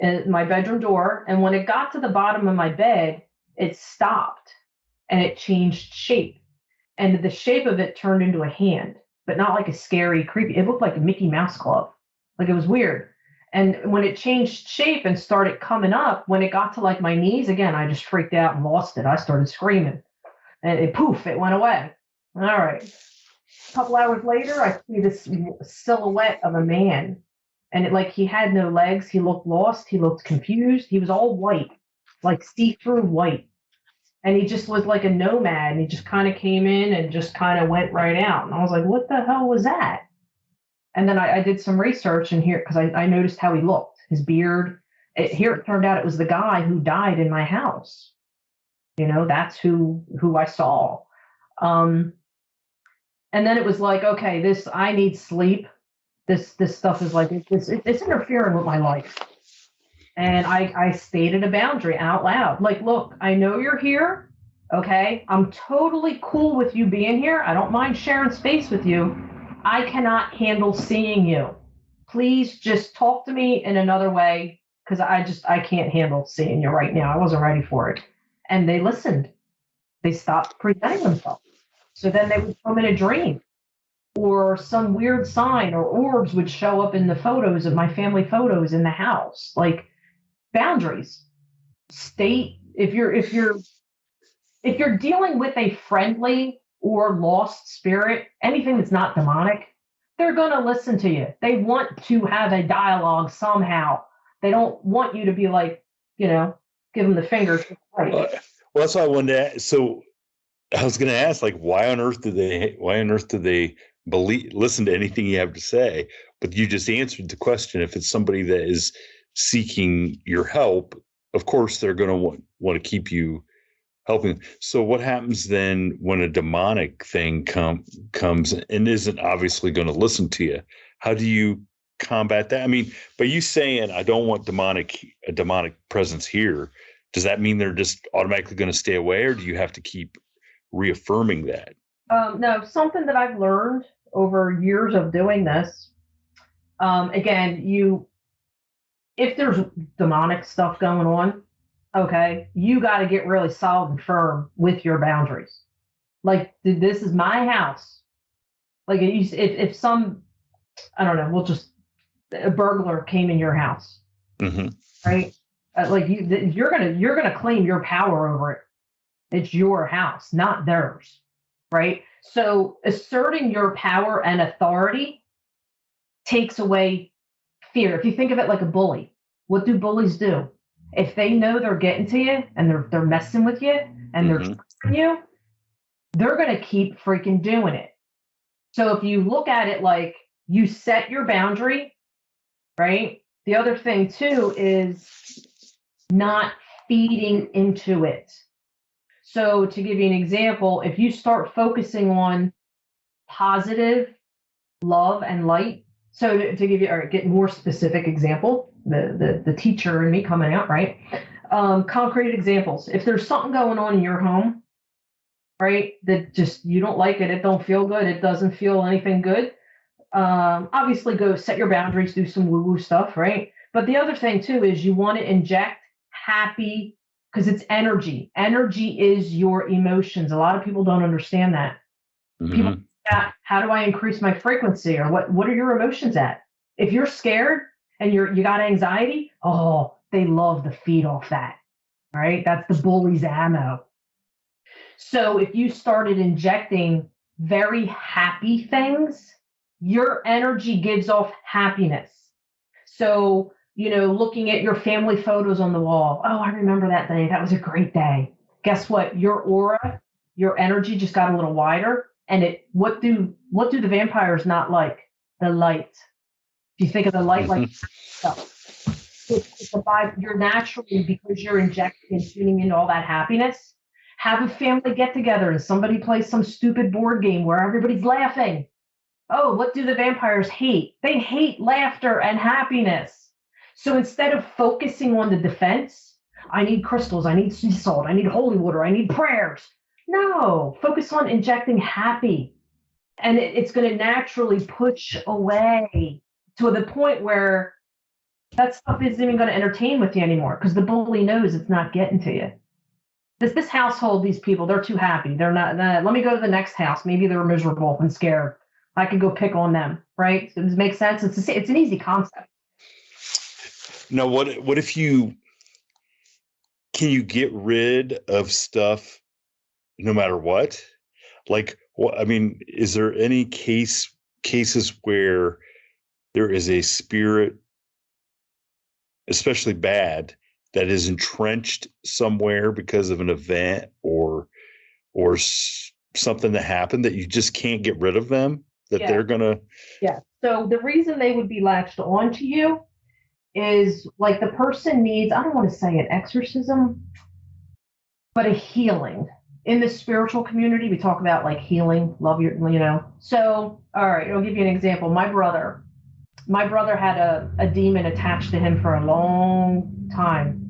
at my bedroom door. And when it got to the bottom of my bed, it stopped and it changed shape. And the shape of it turned into a hand, but not like a scary, creepy. It looked like a Mickey Mouse glove. Like it was weird. And when it changed shape and started coming up, when it got to like my knees, again, I just freaked out and lost it. I started screaming and it went away. All right. A couple hours later, I see this silhouette of a man, and he had no legs. He looked lost. He looked confused. He was all white, like see-through white. And he just was like a nomad. And he just kind of came in and just kind of went right out. And I was like, what the hell was that? And then I did some research in here because I noticed how he looked, his beard. It turned out it was the guy who died in my house. That's who I saw. And then it was like, okay, I need sleep. This stuff is like, it's interfering with my life. And I stated a boundary out loud. Like, look, I know you're here. Okay. I'm totally cool with you being here. I don't mind sharing space with you. I cannot handle seeing you. Please just talk to me in another way because I can't handle seeing you right now. I wasn't ready for it. And they listened. They stopped presenting themselves. So then they would come in a dream, or some weird sign, or orbs would show up in the photos of my family photos in the house. Like, boundaries. State if you're dealing with a friendly or lost spirit, anything that's not demonic, they're going to listen to you. They want to have a dialogue somehow. They don't want you to be like, give them the finger. Well, that's why I wanted to ask. So I was going to ask, like, why on earth do they listen to anything you have to say? But you just answered the question. If it's somebody that is seeking your help, of course they're going to want to keep you helping. So what happens then when a demonic thing comes and isn't obviously going to listen to you? How do you combat that? I mean, by you saying I don't want a demonic presence here, does that mean they're just automatically going to stay away, or do you have to keep reaffirming that? No, something that I've learned over years of doing this. Again, if there's demonic stuff going on, okay, you got to get really solid and firm with your boundaries. Like, this is my house. Like, if some, I don't know, a burglar came in your house, right? Like, you're gonna claim your power over it. It's your house, not theirs, right? So asserting your power and authority takes away fear. If you think of it like a bully, what do bullies do? If they know they're getting to you and they're messing with you and they're triggering you, they're going to keep freaking doing it. So if you look at it like you set your boundary, right? The other thing too is not feeding into it. So to give you an example, if you start focusing on positive love and light, so to give you or get more specific example, the teacher and me coming out, right? Concrete examples. If there's something going on in your home, right, that just you don't like it, it don't feel good, it doesn't feel anything good. Obviously, go set your boundaries, do some woo-woo stuff, right? But the other thing too is you want to inject happy because it's energy. Energy is your emotions. A lot of people don't understand that. People, how do I increase my frequency, or what are your emotions at? If you're scared and you got anxiety, oh, they love to feed off that, right? That's the bully's ammo. So if you started injecting very happy things, your energy gives off happiness. So, looking at your family photos on the wall, oh, I remember that day. That was a great day. Guess what? Your aura, your energy just got a little wider. And what do the vampires not like? The light. If you think of the light like stuff, it's the vibe. You're naturally, because you're injecting and tuning into all that happiness. Have a family get together and somebody plays some stupid board game where everybody's laughing. Oh, what do the vampires hate? They hate laughter and happiness. So instead of focusing on the defense, I need crystals, I need sea salt, I need holy water, I need prayers. No, focus on injecting happy. And it's going to naturally push away to the point where that stuff isn't even going to entertain with you anymore because the bully knows it's not getting to you. This household, these people, they're too happy. They're not. Let me go to the next house. Maybe they're miserable and scared. I could go pick on them, right? Does it make sense? It's an easy concept. Now, what if can you get rid of stuff no matter what? Like, what? I mean, is there any cases where there is a spirit, especially bad, that is entrenched somewhere because of an event or something that happened that you just can't get rid of them? That they're gonna. Yeah. So the reason they would be latched onto you is like the person needs, I don't want to say an exorcism, but a healing. In the spiritual community, we talk about like healing, love your. So, all right, I'll give you an example. My brother had a demon attached to him for a long time.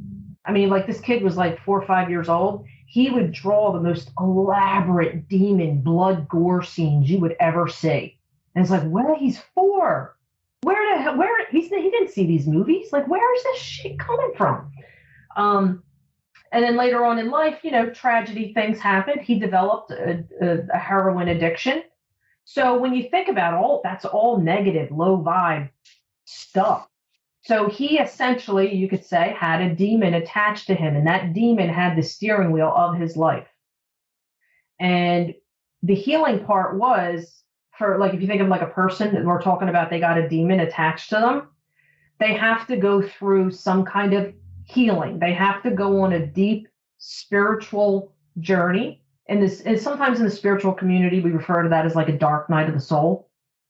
I mean, like this kid was like 4 or 5 years old. He would draw the most elaborate demon blood gore scenes you would ever see. And it's like, well, he's 4. Where he didn't see these movies. Like, where is this shit coming from? And then later on in life, tragedy things happened. He developed a heroin addiction. So when you think about that's all negative, low vibe stuff. So he essentially, you could say, had a demon attached to him, and that demon had the steering wheel of his life. And the healing part was for, like, if you think of like a person that we're talking about, they got a demon attached to them, they have to go through some kind of healing. They have to go on a deep spiritual journey. And sometimes in the spiritual community, we refer to that as like a dark night of the soul,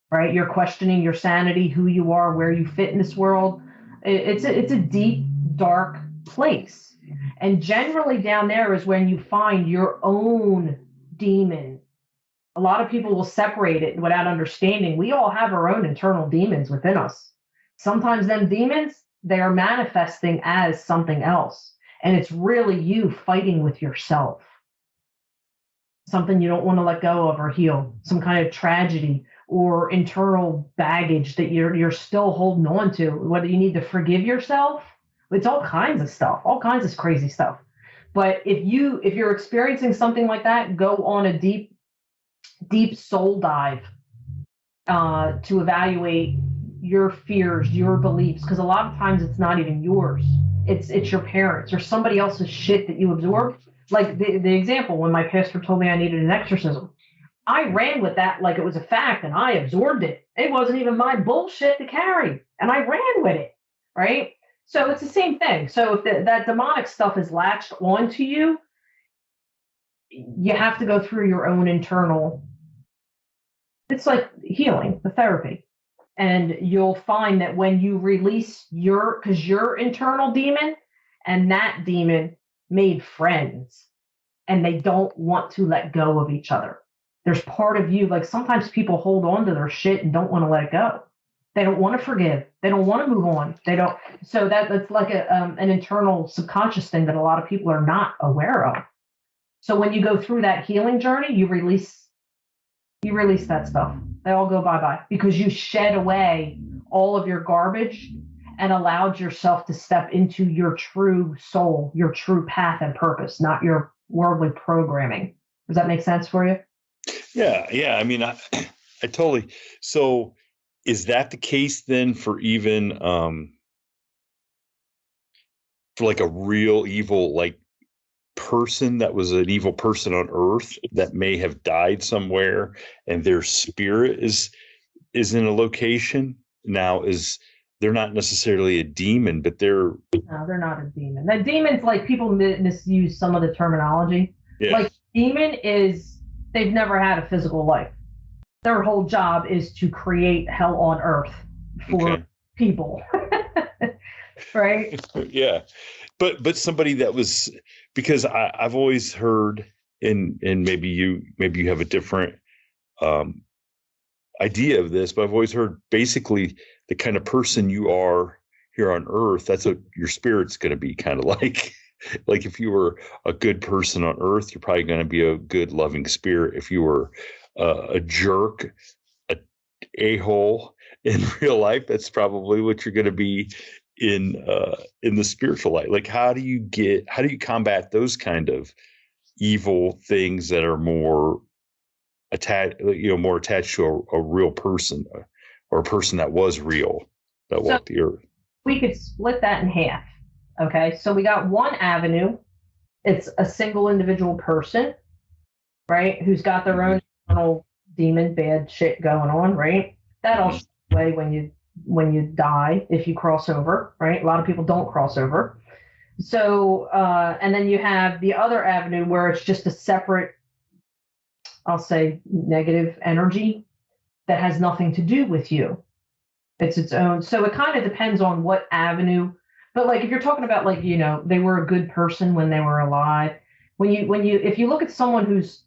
right? You're questioning your sanity, who you are, where you fit in this world. It's a deep, dark place. And generally down there is when you find your own demon. A lot of people will separate it without understanding. We all have our own internal demons within us. Sometimes them demons, they are manifesting as something else. And it's really you fighting with yourself. Something you don't want to let go of or heal. Some kind of tragedy or internal baggage that you're still holding on to. Whether you need to forgive yourself, it's all kinds of stuff, all kinds of crazy stuff. But if you're experiencing something like that, go on a deep soul dive to evaluate your fears, your beliefs, because a lot of times it's not even yours. It's your parents or somebody else's shit that you absorbed. Like the example, when my pastor told me I needed an exorcism, I ran with that like it was a fact and I absorbed it. It wasn't even my bullshit to carry. And I ran with it, right? So it's the same thing. So if that demonic stuff is latched onto you, you have to go through your own internal. It's like healing, the therapy. And you'll find that when you release because your internal demon and that demon made friends and they don't want to let go of each other. There's part of you, like sometimes people hold on to their shit and don't want to let it go. They don't want to forgive. They don't want to move on. They don't. So that's like an internal subconscious thing that a lot of people are not aware of. So when you go through that healing journey, you release that stuff. They all go bye-bye because you shed away all of your garbage and allowed yourself to step into your true soul, your true path and purpose, not your worldly programming. Does that make sense for you? Yeah. I mean, I totally. So is that the case then for even for like a real evil like person that was an evil person on Earth that may have died somewhere and their spirit is in a location now? They're not necessarily a demon, but no, they're not a demon. The demons, like people misuse some of the terminology. Yeah. Like demon is they've never had a physical life. Their whole job is to create hell on earth for people. Right? Yeah. But somebody that was, because I've always heard, and maybe you have a different idea of this, but I've always heard basically the kind of person you are here on Earth, that's what your spirit's going to be kind of like. Like if you were a good person on Earth, you're probably going to be a good, loving spirit. If you were a jerk, a-hole in real life, that's probably what you're going to be in the spiritual light. Like how do you combat those kind of evil things that are more attached to a real person, or a person that was real, that walked the earth? We could split that in half. Okay, so we got one avenue. It's a single individual person, right, who's got their own internal demon, bad shit going on, right? That all away when you die if you cross over, right? A lot of people don't cross over. So, and then you have the other avenue where it's just a separate, I'll say, negative energy that has nothing to do with you. It's its own. So it kind of depends on what avenue. But like if you're talking about like, they were a good person when they were alive. If you look at someone who's,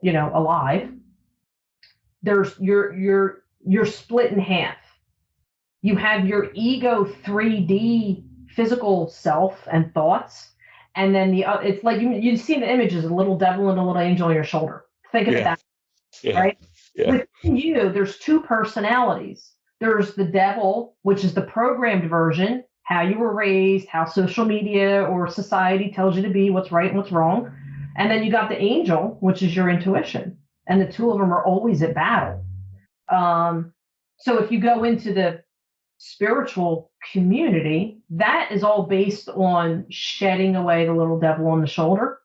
alive, there's you're split in half. You have your ego 3D physical self and thoughts, and then it's like you see the images, a little devil and a little angel on your shoulder. Think of it that way, right? Yeah. Within you, there's two personalities. There's the devil, which is the programmed version, how you were raised, how social media or society tells you to be, what's right and what's wrong. And then you got the angel, which is your intuition. And the two of them are always at battle. So if you go into the spiritual community, that is all based on shedding away the little devil on the shoulder.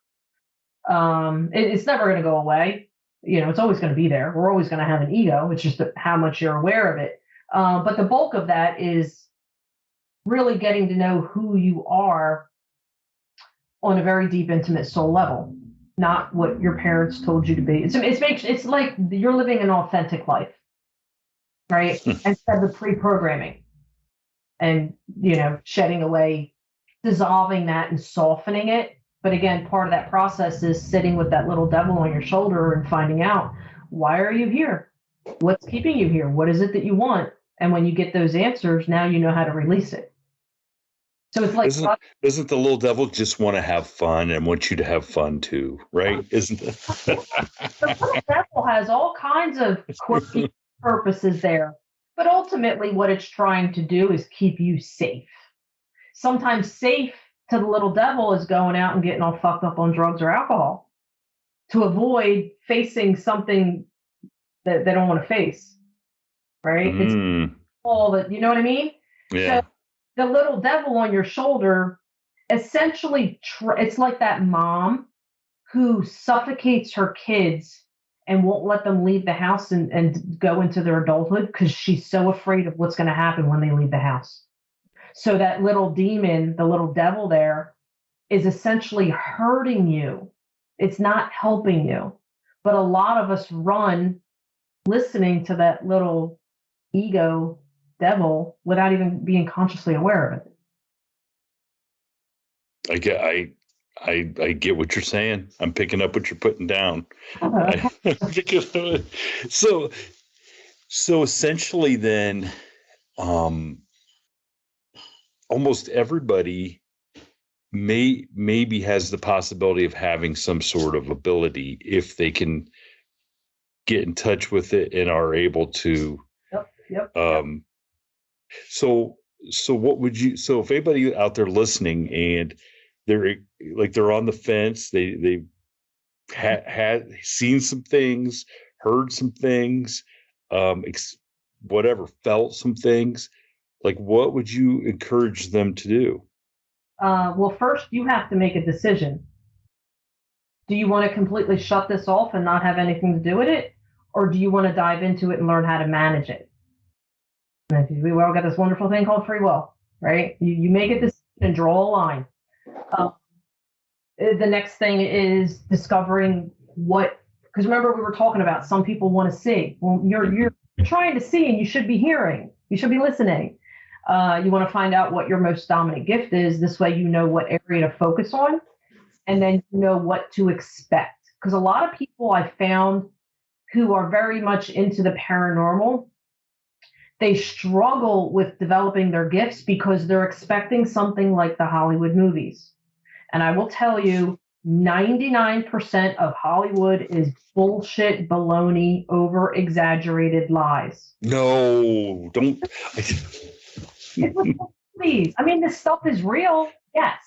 It's never going to go away. It's always going to be there. We're always going to have an ego. It's just how much you're aware of it. But the bulk of that is really getting to know who you are on a very deep, intimate soul level, not what your parents told you to be. It's like you're living an authentic life, right? Instead of pre-programming and, shedding away, dissolving that and softening it. But again, part of that process is sitting with that little devil on your shoulder and finding out, why are you here? What's keeping you here? What is it that you want? And when you get those answers, now you know how to release it. So it's like, doesn't the little devil just want to have fun and want you to have fun too, right? Isn't it? The little devil has all kinds of quirky purposes there, but ultimately what it's trying to do is keep you safe. Sometimes safe to the little devil is going out and getting all fucked up on drugs or alcohol to avoid facing something that they don't want to face, right? It's all that, you know what I mean? Yeah. So the little devil on your shoulder, essentially, it's like that mom who suffocates her kids and won't let them leave the house and go into their adulthood because she's so afraid of what's going to happen when they leave the house. So that little demon, the little devil there, is essentially hurting you. It's not helping you. But a lot of us run listening to that little ego devil without even being consciously aware of it. I get what you're saying. I'm picking up what you're putting down. Okay. So so essentially then, almost everybody maybe has the possibility of having some sort of ability if they can get in touch with it and are able to. Yep. So what would you, so if anybody out there listening and they're on the fence, they had seen some things, heard some things, whatever, felt some things, like what would you encourage them to do? Well, first you have to make a decision. Do you want to completely shut this off and not have anything to do with it? Or do you want to dive into it and learn how to manage it? We all got this wonderful thing called free will, right? You make a decision and draw a line. The next thing is discovering what, because remember we were talking about some people want to see. Well, you're trying to see and you should be hearing. You should be listening. You want to find out what your most dominant gift is. This way you know what area to focus on, and then you know what to expect. Because a lot of people I found who are very much into the paranormal, they struggle with developing their gifts because they're expecting something like the Hollywood movies. And I will tell you, 99% of Hollywood is bullshit, baloney, over exaggerated lies. No, don't. Please. I mean, this stuff is real, yes.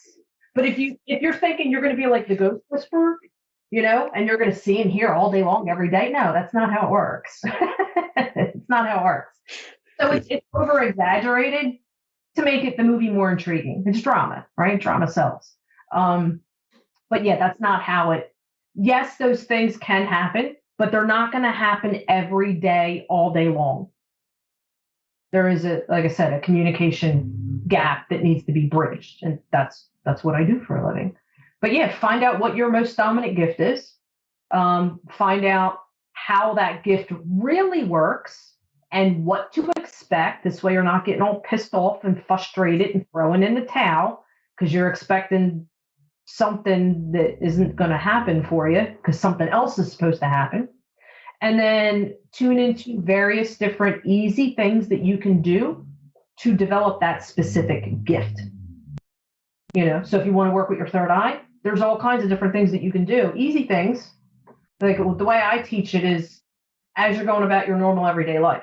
But if you're thinking you're going to be like the ghost whisperer, and you're going to see and hear all day long, every day, no, that's not how it works. It's not how it works. So it's over exaggerated to make it the movie more intriguing. It's drama, right? Drama sells. But yeah, that's not how it. Yes, those things can happen, but they're not going to happen every day, all day long. There is like I said, a communication gap that needs to be bridged, and that's what I do for a living. But yeah, find out what your most dominant gift is. Find out how that gift really works and what to expect. This way, you're not getting all pissed off and frustrated and throwing in the towel because you're expecting something that isn't going to happen for you because something else is supposed to happen. And then tune into various different easy things that you can do to develop that specific gift. So if you want to work with your third eye, there's all kinds of different things that you can do. Easy things. Like the way I teach it is as you're going about your normal everyday life.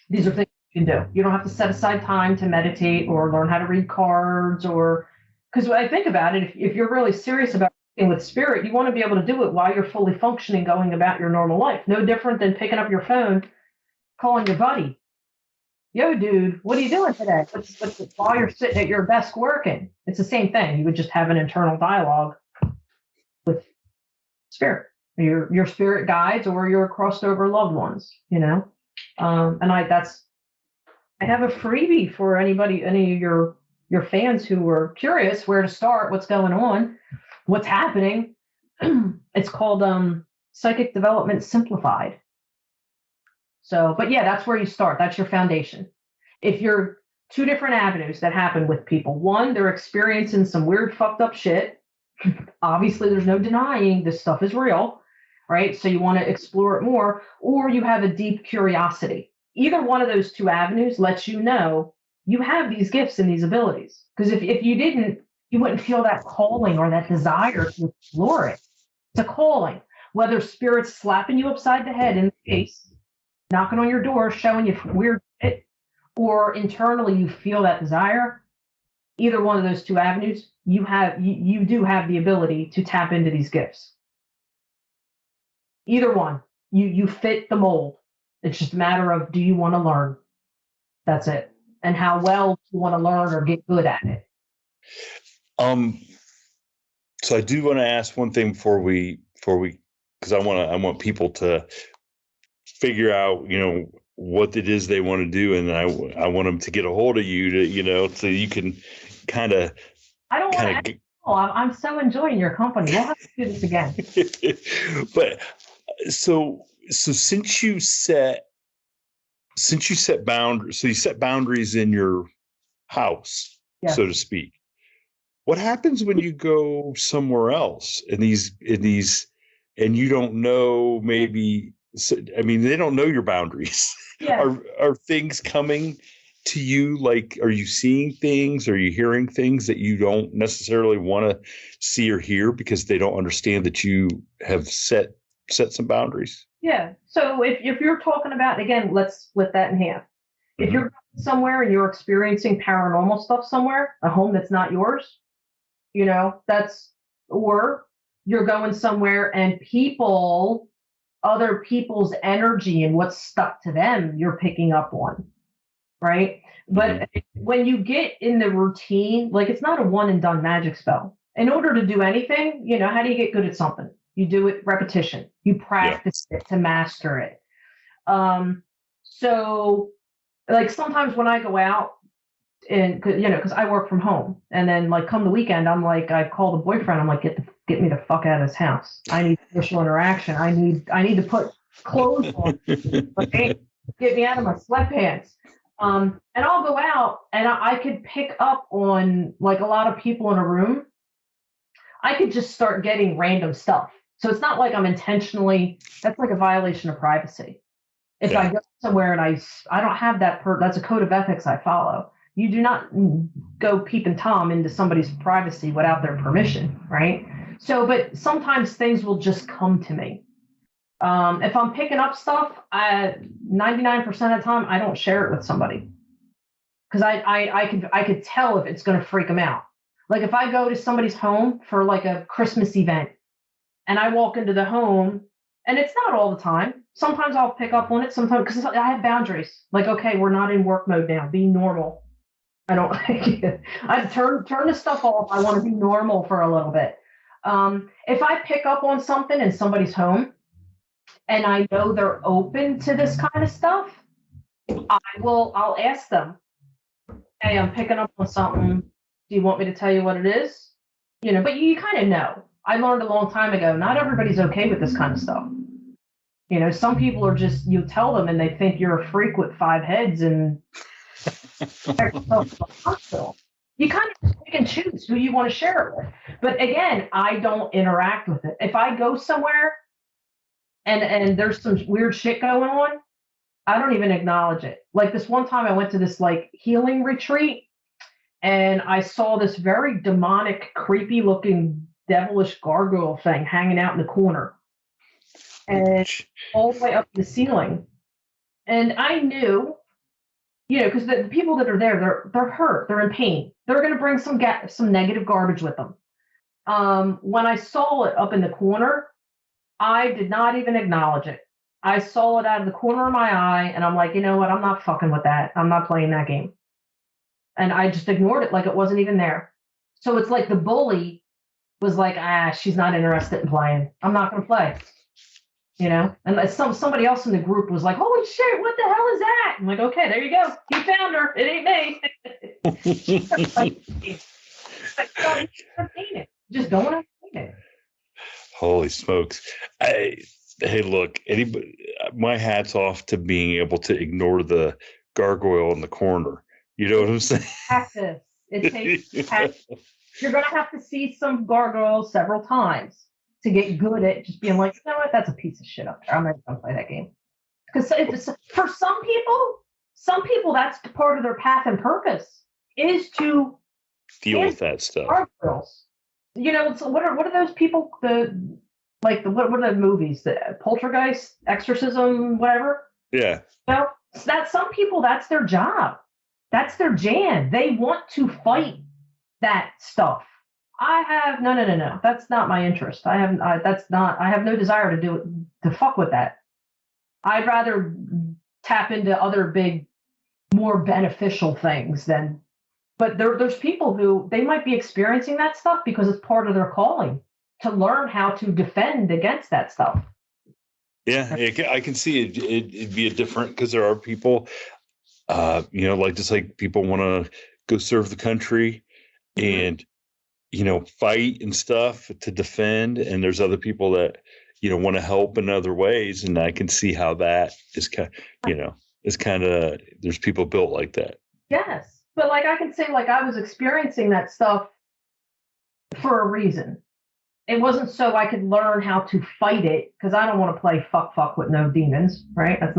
These are things you can do. You don't have to set aside time to meditate or learn how to read cards, or because when I think about it, if you're really serious about working with spirit, you want to be able to do it while you're fully functioning, going about your normal life. No different than picking up your phone, calling your buddy. Yo, dude, what are you doing today? While you're sitting at your desk working. It's the same thing. You would just have an internal dialogue with spirit, your spirit guides, or your crossed over loved ones. And I have a freebie for any of your fans who are curious where to start, what's going on, what's happening. It's called Psychic Development Simplified. So, but yeah, that's where you start. That's your foundation. If you're two different avenues that happen with people, one, they're experiencing some weird fucked up shit. Obviously, there's no denying this stuff is real, right? So you want to explore it more, or you have a deep curiosity. Either one of those two avenues lets you know you have these gifts and these abilities. Because if you didn't, you wouldn't feel that calling or that desire to explore it. It's a calling, whether spirit's slapping you upside the head in the face, knocking on your door, showing you weird shit, or internally you feel that desire. Either one of those two avenues, you do have the ability to tap into these gifts. Either one, you fit the mold. It's just a matter of, do you want to learn? That's it. And how well you want to learn or get good at it. So I do want to ask one thing before we, because I want people to figure out, what it is they want to do, and I want them to get a hold of you to so you can kind of I don't want to. I'm so enjoying your company. We'll have to do this again. But so since you set boundaries, so you set boundaries in your house, Yes. so to speak. What happens when you go somewhere else and and you don't know, maybe, I mean, they don't know your boundaries. Yeah. Are things coming to you? Like, are you seeing things? Are you hearing things that you don't necessarily want to see or hear because they don't understand that you have set some boundaries? Yeah. So if you're talking about, again, let's split that in half. If you're somewhere and you're experiencing paranormal stuff somewhere, a home that's not yours, or you're going somewhere and other people's energy and what's stuck to them, you're picking up on, right? But when you get in the routine, like, it's not a one and done magic spell. In order to do anything, how do you get good at something? You do it repetition. You practice it to master it. So, like, sometimes when I go out, and because I work from home, and then, like, come the weekend, I'm like, I call the boyfriend. I'm like, get me the fuck out of this house. I need social interaction. I need to put clothes on. Okay? Get me out of my sweatpants. And I'll go out, and I could pick up on, like, a lot of people in a room. I could just start getting random stuff. So it's not like I'm intentionally. That's like a violation of privacy. If I go somewhere and I don't have that's a code of ethics I follow. You do not go peeping Tom into somebody's privacy without their permission, right? So, but sometimes things will just come to me. If I'm picking up stuff, 99% of the time I don't share it with somebody because I could tell if it's going to freak them out. Like, if I go to somebody's home for, like, a Christmas event, and I walk into the home, and it's not all the time. Sometimes I'll pick up on it. Sometimes, because I have boundaries. Like, okay, we're not in work mode now. Be normal. I don't. I turn the stuff off. I want to be normal for a little bit. If I pick up on something in somebody's home, and I know they're open to this kind of stuff, I'll ask them, hey, I'm picking up on something. Do you want me to tell you what it is? But you kind of know. I learned a long time ago, not everybody's okay with this kind of stuff. Some people are just, you tell them and they think you're a freak with 5 heads and you kind of pick and choose who you want to share it with. But again, I don't interact with it. If I go somewhere and there's some weird shit going on, I don't even acknowledge it. Like, this one time I went to this, like, healing retreat, and I saw this very demonic, creepy looking, devilish gargoyle thing hanging out in the corner, and all the way up the ceiling. And I knew, because the people that are there, they're hurt, they're in pain, they're going to bring some negative garbage with them. When I saw it up in the corner, I did not even acknowledge it. I saw it out of the corner of my eye, and I'm like, you know what? I'm not fucking with that. I'm not playing that game. And I just ignored it like it wasn't even there. So it's like the bully was like, she's not interested in playing. I'm not going to play. And somebody else in the group was like, holy shit, what the hell is that? I'm like, okay, there you go. You found her. It ain't me. Just don't entertain it. Holy smokes. Hey, look, my hat's off to being able to ignore the gargoyle in the corner. You know what I'm saying? Practice. It takes practice. You're going to have to see some gargoyles several times to get good at just being like, you know what, that's a piece of shit up there. I'm not going to play that game. Because for some people, that's part of their path and purpose is to deal with that stuff. Gargoyles. So what are those people? What are the movies? The Poltergeist, Exorcism, whatever. Yeah. That some people, that's their job. That's their jam. They want to fight that stuff. I have no. That's not my interest. I have no desire to do it, to fuck with that. I'd rather tap into other big, more beneficial things than. But there's people who they might be experiencing that stuff because it's part of their calling to learn how to defend against that stuff. Yeah, I can see it'd be a different, because there are people, just like people want to go serve the country and, fight and stuff to defend. And there's other people that, want to help in other ways. And I can see how that is kind of, there's people built like that. Yes. But like I can say, like I was experiencing that stuff for a reason. It wasn't so I could learn how to fight it, because I don't want to play fuck with no demons, right? I'm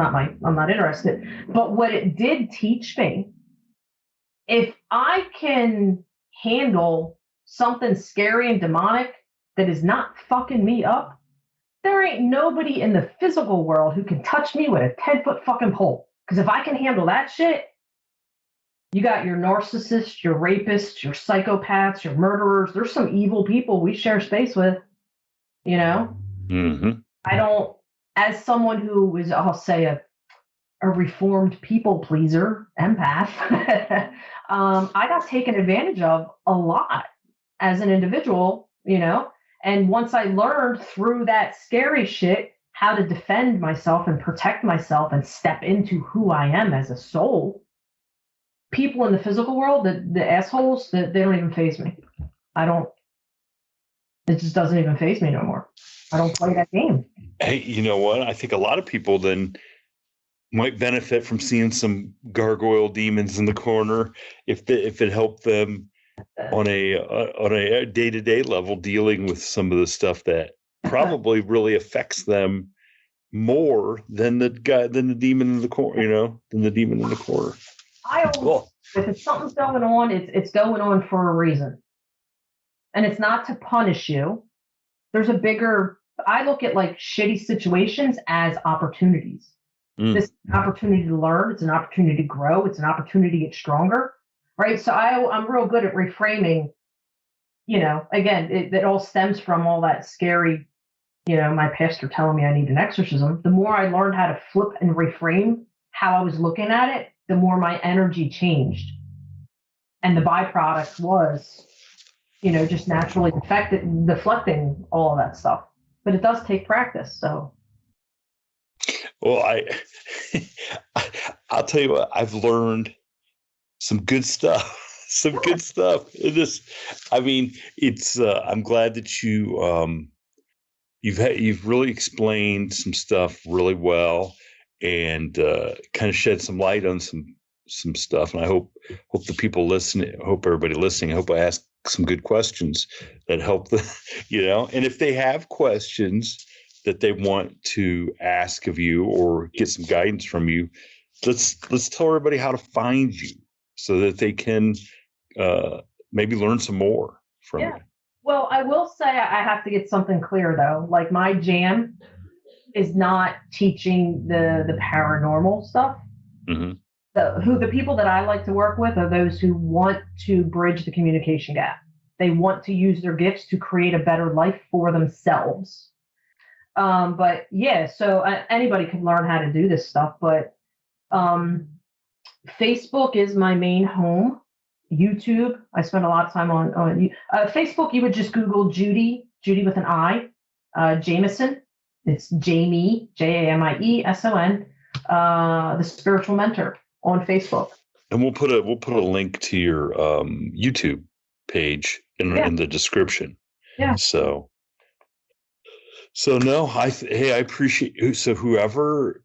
not interested. But what it did teach me, if I can handle something scary and demonic that is not fucking me up, there ain't nobody in the physical world who can touch me with a 10-foot fucking pole. Because if I can handle that shit, you got your narcissists, your rapists, your psychopaths, your murderers. There's some evil people we share space with, Mm-hmm. I don't, as someone who is, I'll say, a reformed people pleaser, empath, I got taken advantage of a lot as an individual, and once I learned through that scary shit how to defend myself and protect myself and step into who I am as a soul, people in the physical world, the assholes, they don't even faze me. It just doesn't even faze me no more. I don't play that game. Hey, you know what? I think a lot of people then might benefit from seeing some gargoyle demons in the corner if it helped them on a day-to-day level dealing with some of the stuff that probably really affects them more than the demon in the corner, than the demon in the corner. If it's something's going on, it's going on for a reason. And it's not to punish you. I look at like shitty situations as opportunities. This is an opportunity to learn. It's an opportunity to grow. It's an opportunity to get stronger. Right. So I'm real good at reframing, again, it all stems from all that scary, my pastor telling me I need an exorcism. The more I learned how to flip and reframe how I was looking at it, the more my energy changed. And the byproduct was, just naturally deflecting all of that stuff. But it does take practice. So. Well, I'll tell you what, I've learned some good stuff. Good stuff in this. I mean, it's. I'm glad that you've really explained some stuff really well, and kind of shed some light on some stuff. And I hope the people listening, everybody listening, I hope I ask some good questions that help them. And if they have questions that they want to ask of you or get some guidance from you, let's tell everybody how to find you so that they can maybe learn some more from you. Well, I will say I have to get something clear though. Like my jam is not teaching the paranormal stuff. Mm-hmm. The people that I like to work with are those who want to bridge the communication gap. They want to use their gifts to create a better life for themselves. But yeah, so anybody can learn how to do this stuff, but Facebook is my main home. YouTube, I spend a lot of time on Facebook. You would just Google Judy with an I, Jameson. It's Jamie, JAMIESON, the spiritual mentor on Facebook. And we'll put a link to your YouTube page in the description. Yeah. So no, I appreciate you. So whoever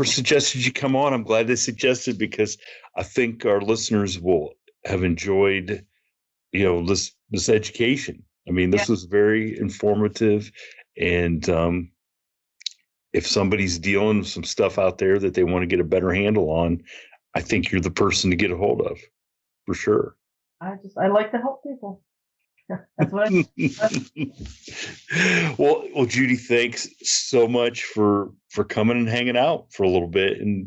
suggested you come on, I'm glad they suggested, because I think our listeners will have enjoyed, this education. I mean, this was very informative, and if somebody's dealing with some stuff out there that they want to get a better handle on, I think you're the person to get a hold of, for sure. I like to help people. That's what well, Judy, thanks so much for coming and hanging out for a little bit, and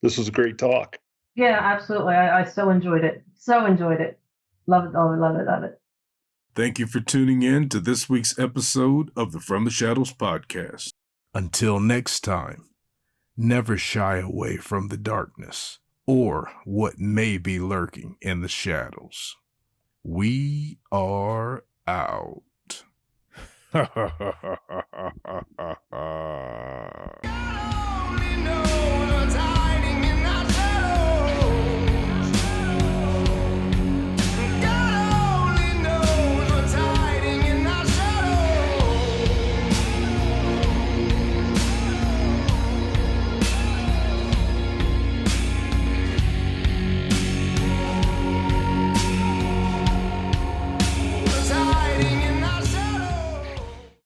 this was a great talk. Yeah, absolutely. I so enjoyed it. Love it. Oh, love it. Thank you for tuning in to this week's episode of the From the Shadows podcast. Until next time, never shy away from the darkness or what may be lurking in the shadows. We are out.